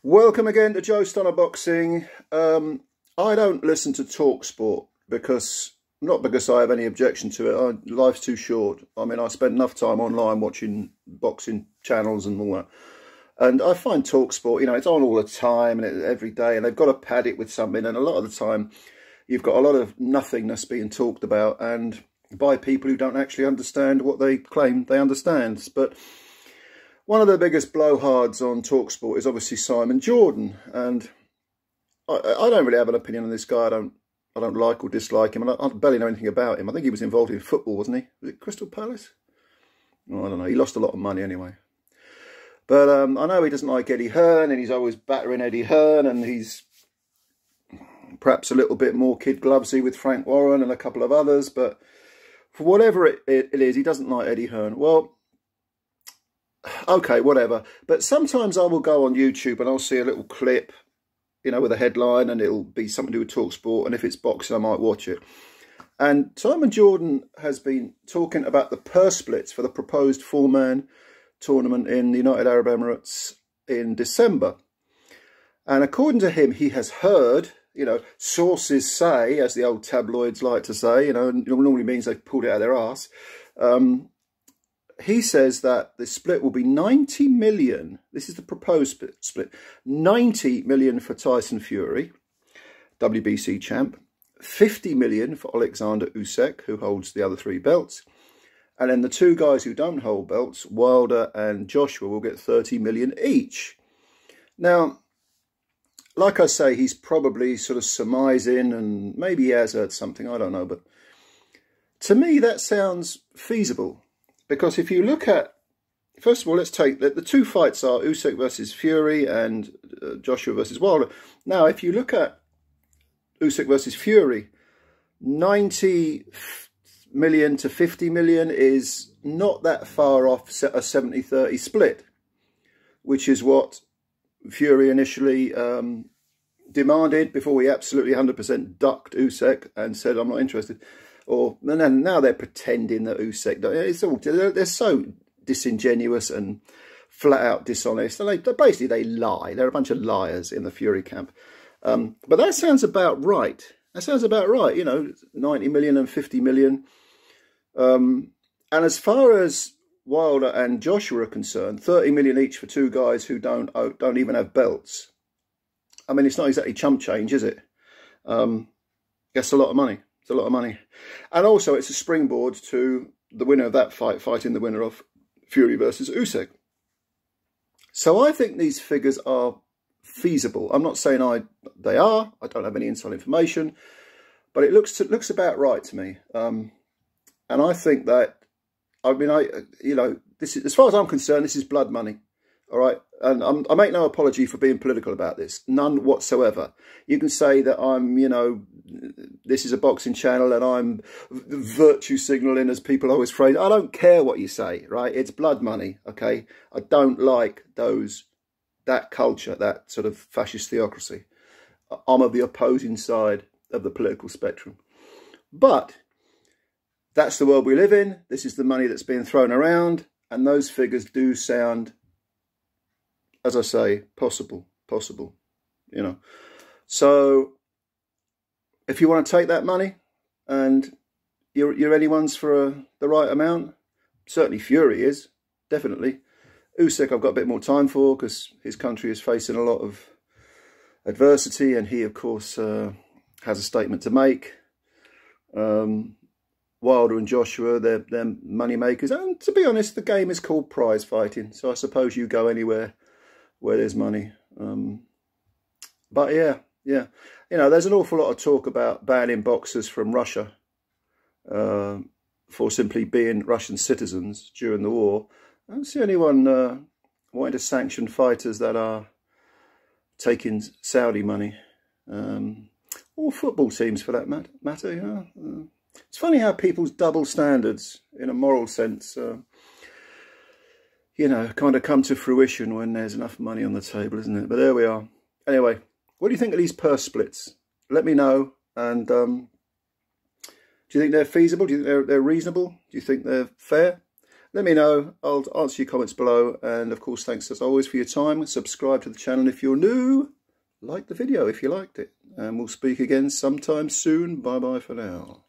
Welcome again to Joe Stunner Boxing. I don't listen to TalkSport not because I have any objection to it. Life's too short. I mean, I spend enough time online watching boxing channels and all that. And I find TalkSport, it's on all the time and every day, and they've got to pad it with something. And a lot of the time, you've got a lot of nothingness being talked about, and by people who don't actually understand what they claim they understand. But one of the biggest blowhards on TalkSport is obviously Simon Jordan, and I don't really have an opinion on this guy. I don't like or dislike him, and I barely know anything about him. I think he was involved in football, wasn't he? Was it Crystal Palace? Oh, I don't know. He lost a lot of money anyway. But I know he doesn't like Eddie Hearn, and he's always battering Eddie Hearn, and he's perhaps a little bit more kid glovesy with Frank Warren and a couple of others. But for whatever it is, he doesn't like Eddie Hearn. Well, okay, whatever. But sometimes I will go on YouTube and I'll see a little clip, with a headline, and it'll be something to do with TalkSport, and if it's boxing, I might watch it. And Simon Jordan has been talking about the purse splits for the proposed four-man tournament in the United Arab Emirates in December. And according to him, he has heard, sources say, as the old tabloids like to say, it normally means they've pulled it out of their arse. He says that the split will be 90 million. This is the proposed split. 90 million for Tyson Fury, WBC champ. 50 million for Oleksandr Usyk, who holds the other three belts. And then the two guys who don't hold belts, Wilder and Joshua, will get 30 million each. Now, like I say, he's probably sort of surmising, and maybe he has heard something, I don't know. But to me, that sounds feasible. Because if you look at, first of all, let's take, the two fights are Usyk versus Fury and Joshua versus Wilder. Now, if you look at Usyk versus Fury, 90 million to 50 million is not that far off a 70-30 split, which is what Fury initially demanded before he absolutely 100% ducked Usyk and said, I'm not interested. And then now they're pretending that Usyk, they're so disingenuous and flat out dishonest. And they lie. They're a bunch of liars in the Fury camp. But that sounds about right. That sounds about right. 90 million and 50 million. And as far as Wilder and Joshua are concerned, 30 million each for two guys who don't even have belts. I mean, it's not exactly chump change, is it? That's a lot of money. It's a lot of money. And also, it's a springboard to the winner of that fight fighting the winner of Fury versus Usyk. So I think these figures are feasible. I'm not saying they are. I don't have any inside information. But it looks about right to me. And I think that, this is, as far as I'm concerned, this is blood money. All right. And I make no apology for being political about this. None whatsoever. You can say that I'm, this is a boxing channel and I'm virtue signalling, as people always phrase. I don't care what you say, right? It's blood money, okay? I don't like that culture, that sort of fascist theocracy. I'm of the opposing side of the political spectrum. But that's the world we live in. This is the money that's being thrown around. And those figures do sound, as I say, possible, So if you want to take that money and you're anyone's for the right amount, certainly Fury is, definitely. Usyk I've got a bit more time for because his country is facing a lot of adversity, and he, of course, has a statement to make. Wilder and Joshua, they're money makers. And to be honest, the game is called prize fighting, so I suppose you go anywhere where there's money. But yeah. There's an awful lot of talk about banning boxers from Russia for simply being Russian citizens during the war. I don't see anyone wanting to sanction fighters that are taking Saudi money, or football teams for that matter. It's funny how people's double standards, in a moral sense, kind of come to fruition when there's enough money on the table, isn't it? But there we are. Anyway, what do you think of these purse splits? Let me know. And do you think they're feasible? Do you think they're reasonable? Do you think they're fair? Let me know. I'll answer your comments below. And of course, thanks as always for your time. Subscribe to the channel if you're new. Like the video if you liked it. And we'll speak again sometime soon. Bye-bye for now.